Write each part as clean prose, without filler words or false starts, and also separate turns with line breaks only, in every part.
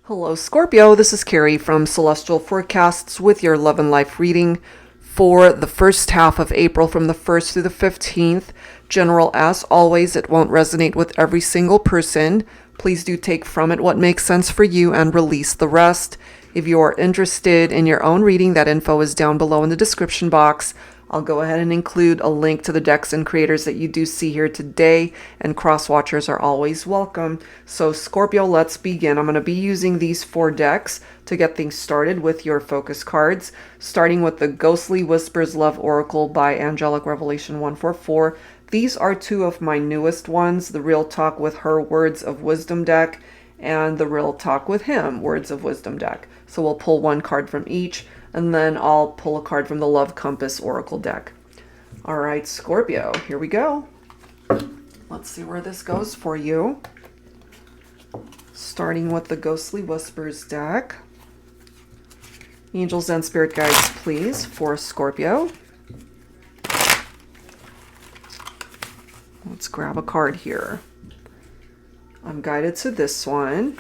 Hello, Scorpio. This is Carrie from Celestial Forecasts with your love and life reading for the first half of April from the 1st through the 15th. General, as always, it won't resonate with every single person. Please do take from it what makes sense for you and release the rest. If you are interested in your own reading, that info is down below in the description box. I'll go ahead and include a link to the decks and creators that you do see here today, and cross watchers are always welcome. So Scorpio, let's begin. I'm going to be using these 4 decks to get things started with your focus cards, starting with the Ghostly Whispers Love Oracle by Angelic Revelation 144. These are 2 of my newest ones, the Real Talk with Her Words of Wisdom deck and the Real Talk with Him Words of Wisdom deck. So we'll pull 1 card from each, and then I'll pull a card from the Love Compass Oracle deck. All right, Scorpio, here we go. Let's see where this goes for you. Starting with the Ghostly Whispers deck. Angels and Spirit Guides, please, for Scorpio. Let's grab a card here. I'm guided to this one.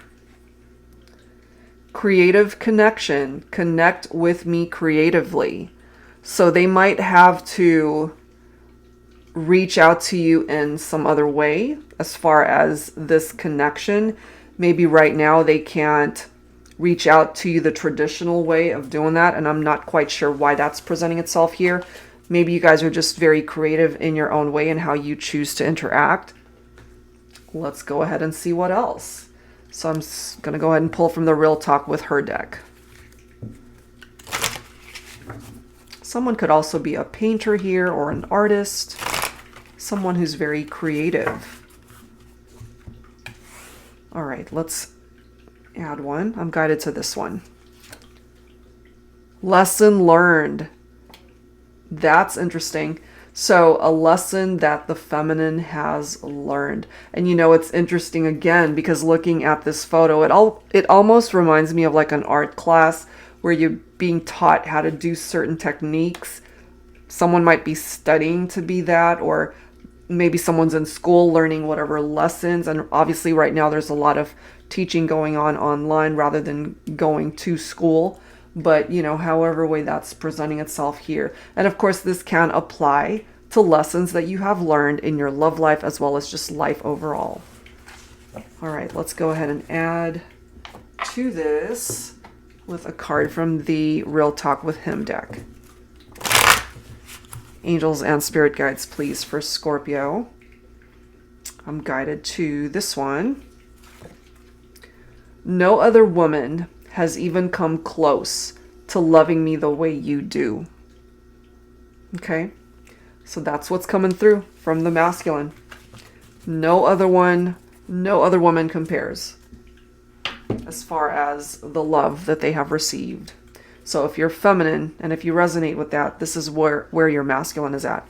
Creative connection. Connect with me creatively. So they might have to reach out to you in some other way as far as this connection. Maybe right now they can't reach out to you the traditional way of doing that, and I'm not quite sure why that's presenting itself here. Maybe you guys are just very creative in your own way and how you choose to interact. Let's go ahead and see what else. So I'm going to go ahead and pull from the Real Talk with Her deck. Someone could also be a painter here, or an artist. Someone who's very creative. All right, let's add one. I'm guided to this one. Lesson learned. That's interesting. So a lesson that the feminine has learned. And you know, it's interesting again, because looking at this photo, it almost reminds me of like an art class where you're being taught how to do certain techniques. Someone might be studying to be that, or maybe someone's in school learning whatever lessons. And obviously right now there's a lot of teaching going on online rather than going to school. But, you know, however way that's presenting itself here. And of course, this can apply to lessons that you have learned in your love life as well as just life overall. All right, let's go ahead and add to this with a card from the Real Talk with Him deck. Angels and Spirit Guides, please, for Scorpio. I'm guided to this one. No other woman has even come close to loving me the way you do. Okay, so that's what's coming through from the masculine. No other woman compares as far as the love that they have received. So if you're feminine and if you resonate with that, this is where your masculine is at.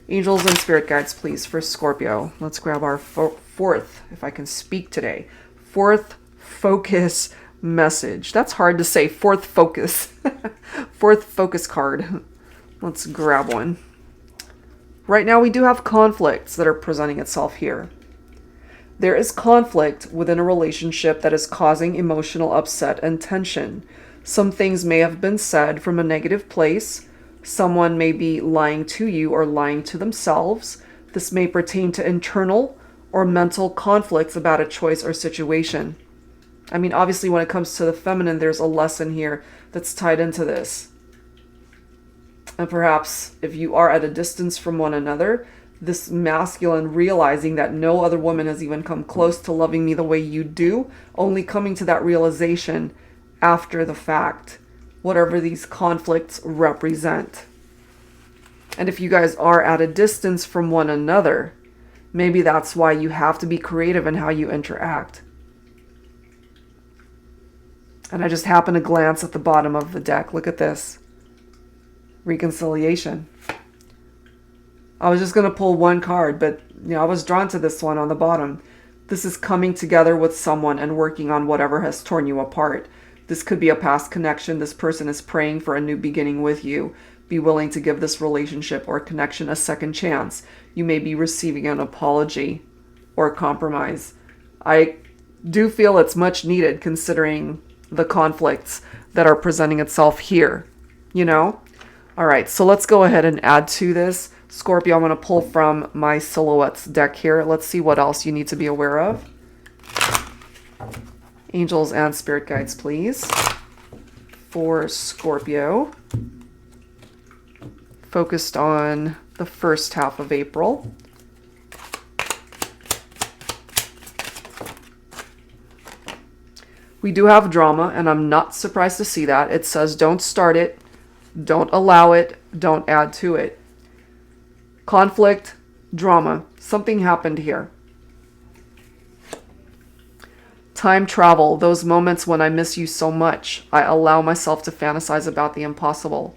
Angels and Spirit Guides, please, for Scorpio. Let's grab our fourth, if I can speak today, 4th focus message. That's hard to say. 4th focus. 4th focus card. Let's grab one. Right now we do have conflicts that are presenting itself here. There is conflict within a relationship that is causing emotional upset and tension. Some things may have been said from a negative place. Someone may be lying to you or lying to themselves. This may pertain to internal or mental conflicts about a choice or situation. I mean, obviously, when it comes to the feminine, there's a lesson here that's tied into this. And perhaps if you are at a distance from one another, this masculine realizing that no other woman has even come close to loving me the way you do, only coming to that realization after the fact, whatever these conflicts represent. And if you guys are at a distance from one another, maybe that's why you have to be creative in how you interact. And I just happened to glance at the bottom of the deck. Look at this. Reconciliation. I was just going to pull 1 card, but I was drawn to this one on the bottom. This is coming together with someone and working on whatever has torn you apart. This could be a past connection. This person is praying for a new beginning with you. Be willing to give this relationship or connection a second chance. You may be receiving an apology or compromise. I do feel it's much needed considering the conflicts that are presenting itself here, you know? All right, so let's go ahead and add to this. Scorpio, I'm going to pull from my Silhouettes deck here. Let's see what else you need to be aware of. Angels and spirit guides, please. For Scorpio. Focused on the first half of April. We do have drama, and I'm not surprised to see that. It says don't start it, don't allow it, don't add to it. Conflict, drama. Something happened here. Time travel, those moments when I miss you so much. I allow myself to fantasize about the impossible.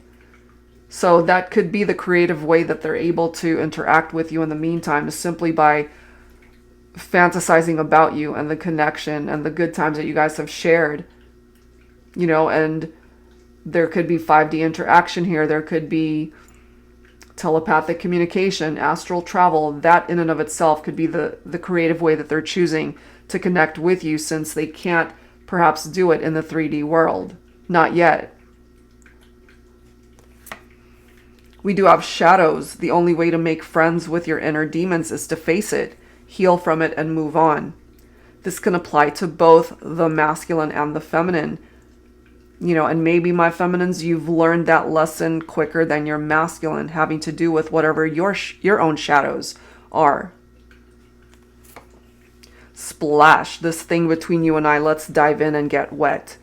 So that could be the creative way that they're able to interact with you in the meantime, is simply by fantasizing about you and the connection and the good times that you guys have shared. You know, and there could be 5D interaction here. There could be telepathic communication, astral travel. That in and of itself could be the creative way that they're choosing to connect with you, since they can't perhaps do it in the 3D world. Not yet. We do have shadows. The only way to make friends with your inner demons is to face it, heal from it, and move on. This can apply to both the masculine and the feminine. You know, and maybe my feminines, you've learned that lesson quicker than your masculine, having to do with whatever your own shadows are. Splash, this thing between you and I, let's dive in and get wet.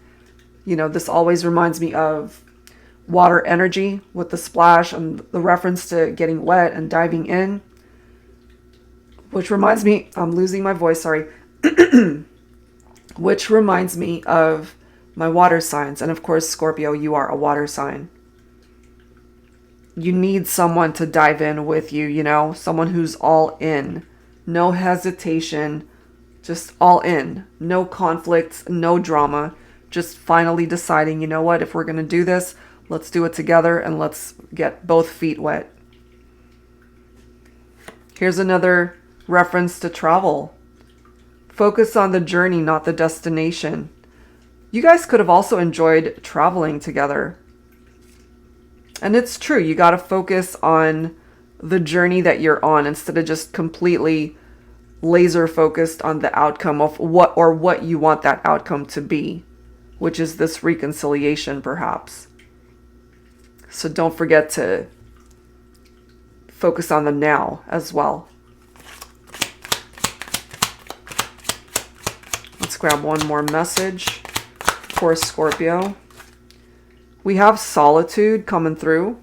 You know, this always reminds me of water energy with the splash and the reference to getting wet and diving in. Which reminds me, I'm losing my voice, sorry. Which reminds me of my water signs. And of course, Scorpio, you are a water sign. You need someone to dive in with you, you know, someone who's all in. No hesitation, just all in. No conflicts, no drama. Just finally deciding, you know what, if we're going to do this, let's do it together and let's get both feet wet. Here's another reference to travel. Focus on the journey, not the destination. You guys could have also enjoyed traveling together. And it's true, you got to focus on the journey that you're on instead of just completely laser focused on the outcome of what you want that outcome to be, which is this reconciliation perhaps. So don't forget to focus on the now as well. Let's grab one more message for Scorpio. We have solitude coming through.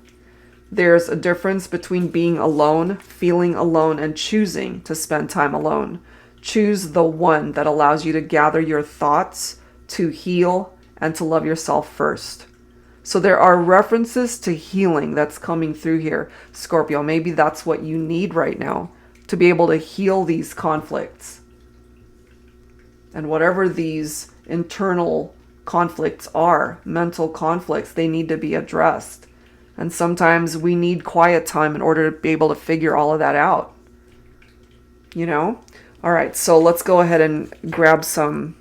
There's a difference between being alone, feeling alone, and choosing to spend time alone. Choose the one that allows you to gather your thoughts, to heal, and to love yourself first. So there are references to healing that's coming through here, Scorpio. Maybe that's what you need right now, to be able to heal these conflicts. And whatever these internal conflicts are, mental conflicts, they need to be addressed. And sometimes we need quiet time in order to be able to figure all of that out. You know? All right, so let's go ahead and grab some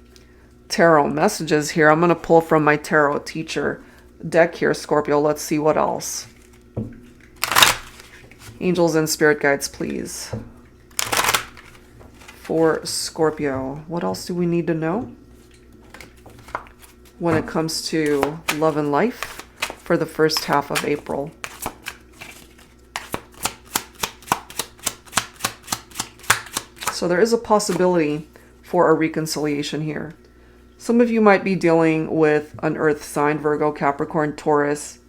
tarot messages here. I'm going to pull from my tarot teacher deck here, Scorpio. Let's see what else. Angels and spirit guides, please. For Scorpio, what else do we need to know when it comes to love and life for the first half of April? So there is a possibility for a reconciliation here. Some of you might be dealing with an earth sign, Virgo, Capricorn, Taurus.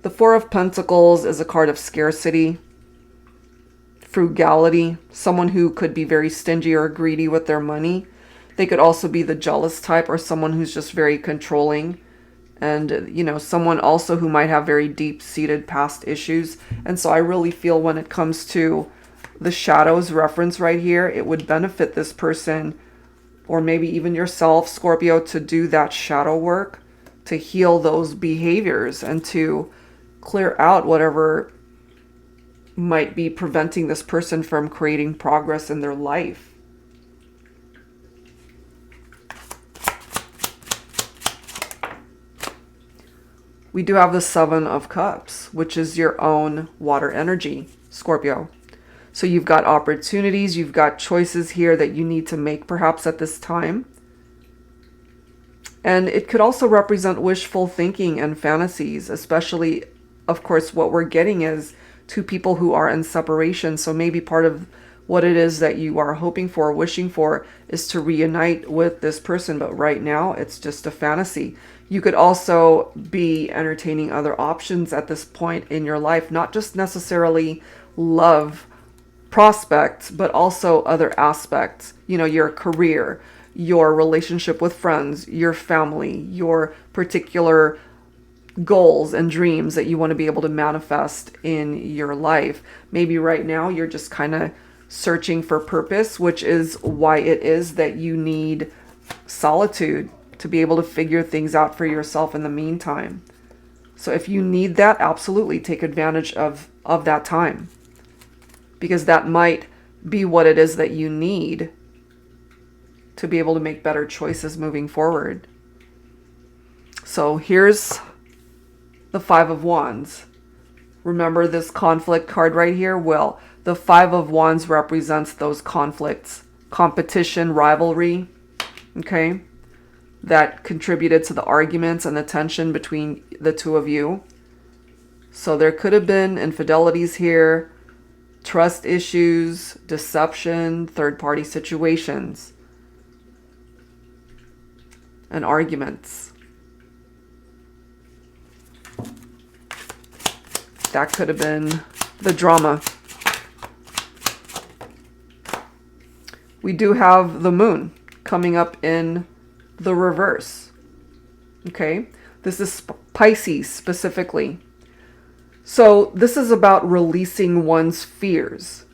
The Four of Pentacles is a card of scarcity, frugality, someone who could be very stingy or greedy with their money. They could also be the jealous type, or someone who's just very controlling. And, you know, someone also who might have very deep-seated past issues. And so I really feel when it comes to the shadows reference right here, it would benefit this person, or maybe even yourself, Scorpio, to do that shadow work, to heal those behaviors and to clear out whatever might be preventing this person from creating progress in their life. we do have the Seven of Cups, which is your own water energy, Scorpio. So you've got opportunities, you've got choices here that you need to make perhaps at this time. And it could also represent wishful thinking and fantasies, especially, of course, what we're getting is two people who are in separation. So maybe part of what it is that you are hoping for, wishing for, is to reunite with this person. But right now, it's just a fantasy. You could also be entertaining other options at this point in your life, not just necessarily love prospects, but also other aspects, you know, your career, your relationship with friends, your family, your particular goals and dreams that you want to be able to manifest in your life. Maybe right now you're just kind of searching for purpose, which is why it is that you need solitude to be able to figure things out for yourself in the meantime. So if you need that, absolutely take advantage of that time, because that might be what it is that you need to be able to make better choices moving forward. So here's the Five of Wands. Remember this conflict card right here? Well, the Five of Wands represents those conflicts, competition, rivalry, okay, that contributed to the arguments and the tension between the two of you. So there could have been infidelities here, trust issues, deception, third-party situations, and arguments. That could have been the drama. We do have the moon coming up in the reverse. Okay, this is Pisces specifically. So this is about releasing one's fears,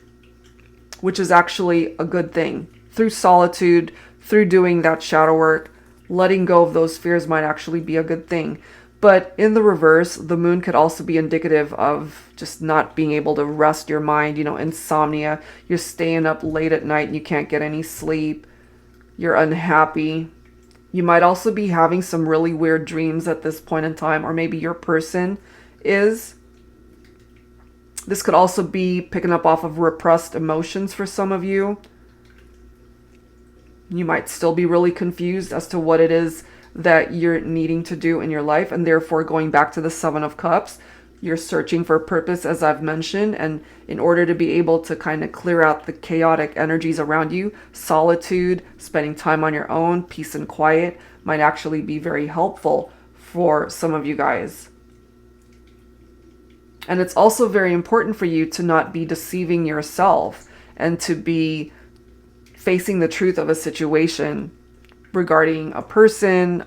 which is actually a good thing. Through solitude, through doing that shadow work, letting go of those fears might actually be a good thing. But in the reverse, the moon could also be indicative of just not being able to rest your mind, you know, insomnia. You're staying up late at night and you can't get any sleep. You're unhappy. You might also be having some really weird dreams at this point in time, or maybe your person is. This could also be picking up off of repressed emotions for some of you. You might still be really confused as to what it is that you're needing to do in your life, and therefore going back to the Seven of Cups, you're searching for purpose, as I've mentioned, and in order to be able to kind of clear out the chaotic energies around you, solitude, spending time on your own, peace and quiet might actually be very helpful for some of you guys. And it's also very important for you to not be deceiving yourself and to be facing the truth of a situation regarding a person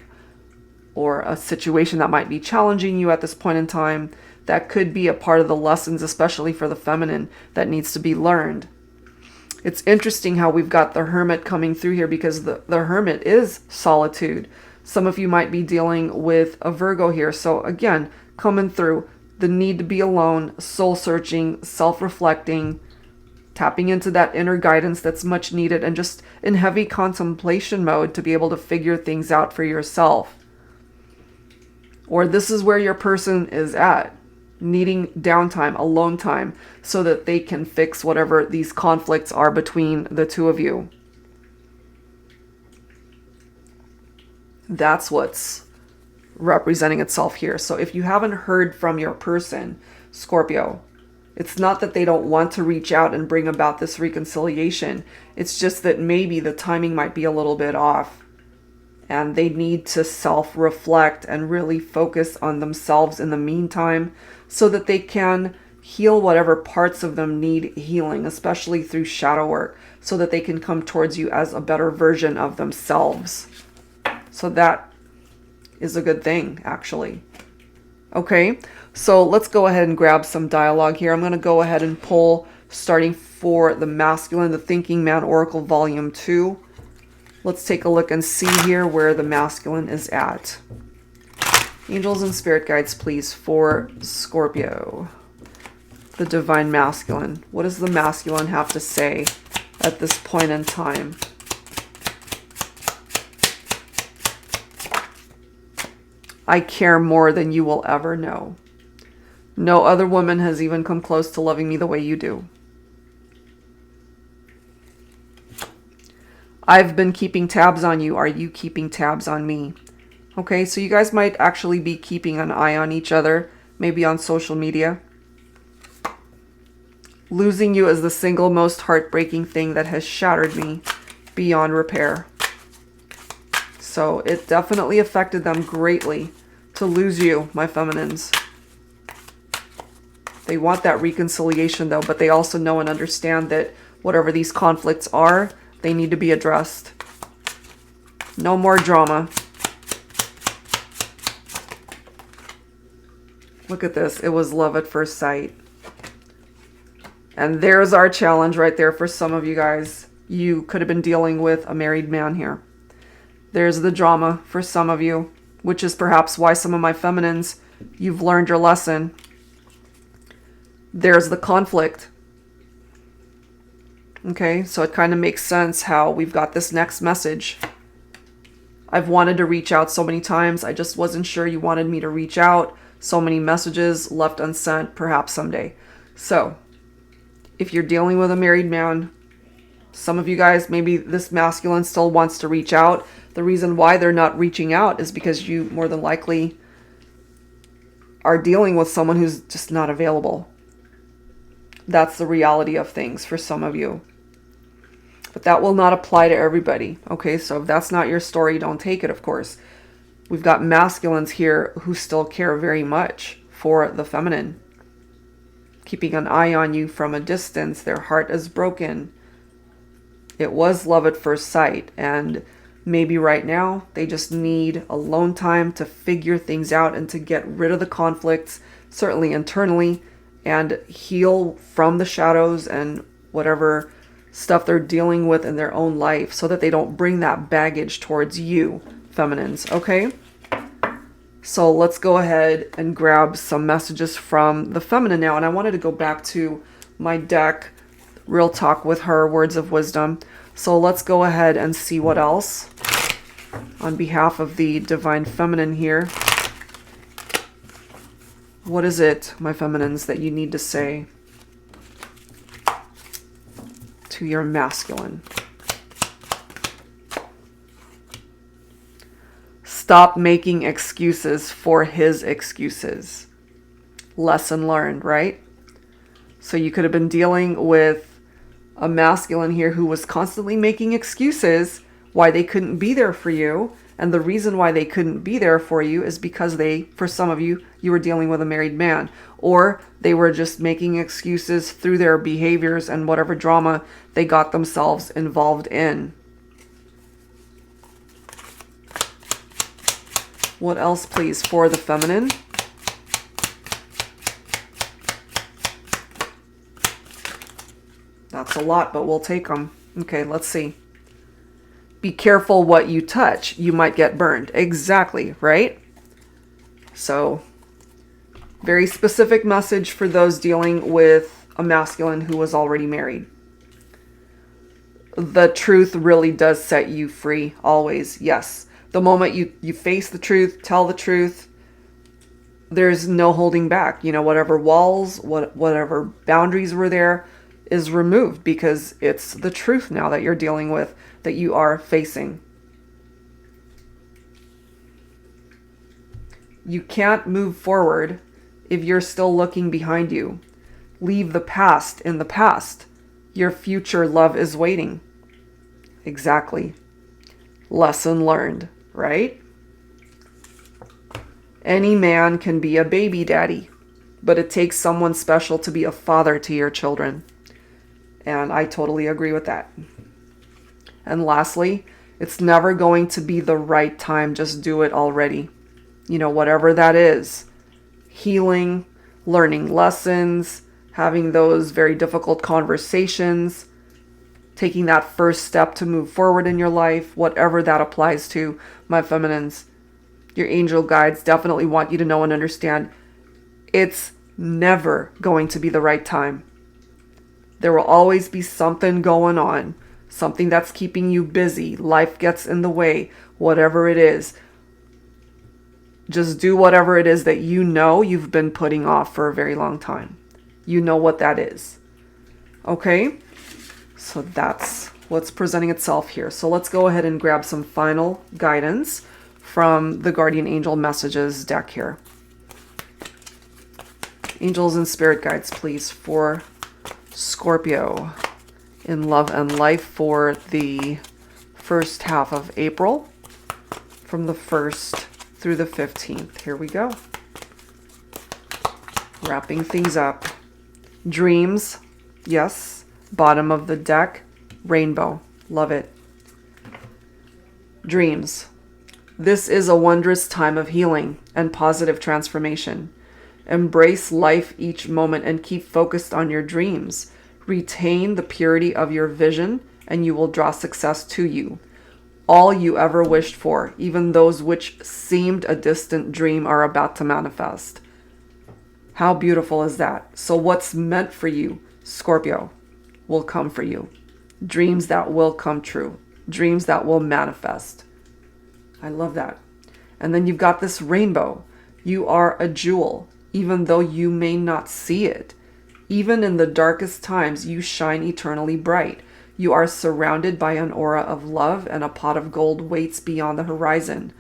or a situation that might be challenging you at this point in time. That could be a part of the lessons, especially for the feminine, that needs to be learned. It's interesting how we've got the Hermit coming through here, because the Hermit is solitude. Some of you might be dealing with a Virgo here. So again, coming through the need to be alone, soul searching, self-reflecting, tapping into that inner guidance that's much needed, and just in heavy contemplation mode to be able to figure things out for yourself. Or this is where your person is at, needing downtime, alone time, so that they can fix whatever these conflicts are between the two of you. That's what's representing itself here. So if you haven't heard from your person, Scorpio, it's not that they don't want to reach out and bring about this reconciliation. It's just that maybe the timing might be a little bit off, and they need to self-reflect and really focus on themselves in the meantime, so that they can heal whatever parts of them need healing, especially through shadow work, so that they can come towards you as a better version of themselves. So that is a good thing, actually. Okay, so let's go ahead and grab some dialogue here. I'm going to go ahead and pull, starting for the masculine, the Thinking Man Oracle Volume 2. Let's take a look and see here where the masculine is at. Angels and spirit guides, please, for Scorpio. The Divine Masculine. What does the masculine have to say at this point in time? I care more than you will ever know. No other woman has even come close to loving me the way you do. I've been keeping tabs on you. Are you keeping tabs on me? Okay, so you guys might actually be keeping an eye on each other, maybe on social media. Losing you is the single most heartbreaking thing that has shattered me beyond repair. So it definitely affected them greatly to lose you, my feminines. They want that reconciliation though, but they also know and understand that whatever these conflicts are, they need to be addressed. No more drama. Look at this. It was love at first sight. And there's our challenge right there for some of you guys. You could have been dealing with a married man here. There's the drama for some of you, which is perhaps why some of my feminines, you've learned your lesson. There's the conflict. Okay, so it kind of makes sense how we've got this next message. I've wanted to reach out so many times. I just wasn't sure you wanted me to reach out. So many messages left unsent, perhaps someday. So, if you're dealing with a married man, some of you guys, maybe this masculine still wants to reach out. The reason why they're not reaching out is because you more than likely are dealing with someone who's just not available. That's the reality of things for some of you. But that will not apply to everybody. Okay, so if that's not your story, don't take it, of course. We've got masculines here who still care very much for the feminine. Keeping an eye on you from a distance. Their heart is broken. It was love at first sight. And maybe right now they just need alone time to figure things out and to get rid of the conflicts, certainly internally, and heal from the shadows and whatever stuff they're dealing with in their own life so that they don't bring that baggage towards you, feminines, okay? So let's go ahead and grab some messages from the feminine now. And I wanted to go back to my deck, Real Talk with Her, Words of Wisdom. So let's go ahead and see what else on behalf of the Divine Feminine here. What is it, my feminines, that you need to say to your masculine? Stop making excuses for his excuses. Lesson learned, right? So you could have been dealing with a masculine here who was constantly making excuses why they couldn't be there for you. And the reason why they couldn't be there for you is because for some of you, you were dealing with a married man. Or they were just making excuses through their behaviors and whatever drama they got themselves involved in. What else, please, for the feminine? That's a lot, but we'll take them. Okay, let's see. Be careful what you touch. You might get burned. Exactly, right? So, very specific message for those dealing with a masculine who was already married. The truth really does set you free, always, yes. The moment you face the truth, tell the truth, there's no holding back. You know, whatever walls, whatever boundaries were there is removed because it's the truth now that you're dealing with, that you are facing. You can't move forward if you're still looking behind you. Leave the past in the past. Your future love is waiting. Exactly. Lesson learned, right? Any man can be a baby daddy, but it takes someone special to be a father to your children. And I totally agree with that. And lastly, it's never going to be the right time. Just do it already. You know, whatever that is. Healing, learning lessons, having those very difficult conversations, taking that first step to move forward in your life, whatever that applies to, my feminines. Your angel guides definitely want you to know and understand it's never going to be the right time. There will always be something going on, something that's keeping you busy. Life gets in the way, whatever it is. Just do whatever it is that you know you've been putting off for a very long time. You know what that is. Okay? So that's what's presenting itself here. So let's go ahead and grab some final guidance from the Guardian Angel Messages deck here. Angels and spirit guides, please, for Scorpio in love and life for the first half of April, from the 1st through the 15th. Here we go. Wrapping things up. Dreams, yes. Bottom of the deck, rainbow. Love it. Dreams. This is a wondrous time of healing and positive transformation. Embrace life each moment and keep focused on your dreams. Retain the purity of your vision and you will draw success to you. All you ever wished for, even those which seemed a distant dream, are about to manifest. How beautiful is that? So what's meant for you, Scorpio, will come for you. Dreams that will come true. Dreams that will manifest. I love that. And then you've got this rainbow. You are a jewel, even though you may not see it. Even in the darkest times, you shine eternally bright. You are surrounded by an aura of love, and a pot of gold waits beyond the horizon.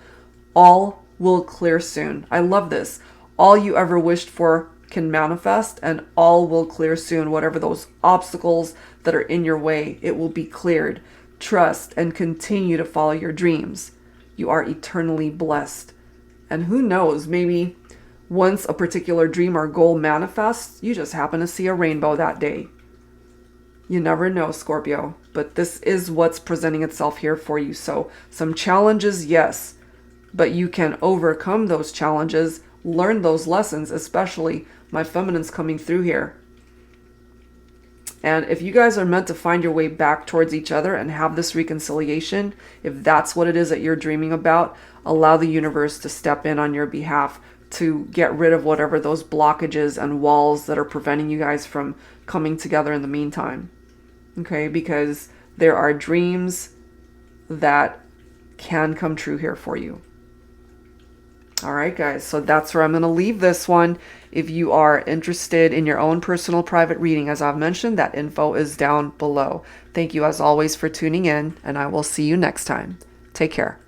All will clear soon. I love this. All you ever wished for can manifest, and all will clear soon. Whatever those obstacles that are in your way, it will be cleared. Trust and continue to follow your dreams. You are eternally blessed. And who knows, maybe once a particular dream or goal manifests, you just happen to see a rainbow that day. You never know, Scorpio, but this is what's presenting itself here for you. So some challenges, yes, but you can overcome those challenges, learn those lessons, especially my feminines coming through here. And if you guys are meant to find your way back towards each other and have this reconciliation, if that's what it is that you're dreaming about, allow the universe to step in on your behalf to get rid of whatever those blockages and walls that are preventing you guys from coming together in the meantime. Okay, because there are dreams that can come true here for you. All right, guys, so that's where I'm going to leave this one. If you are interested in your own personal private reading, as I've mentioned, that info is down below. Thank you, as always, for tuning in, and I will see you next time. Take care.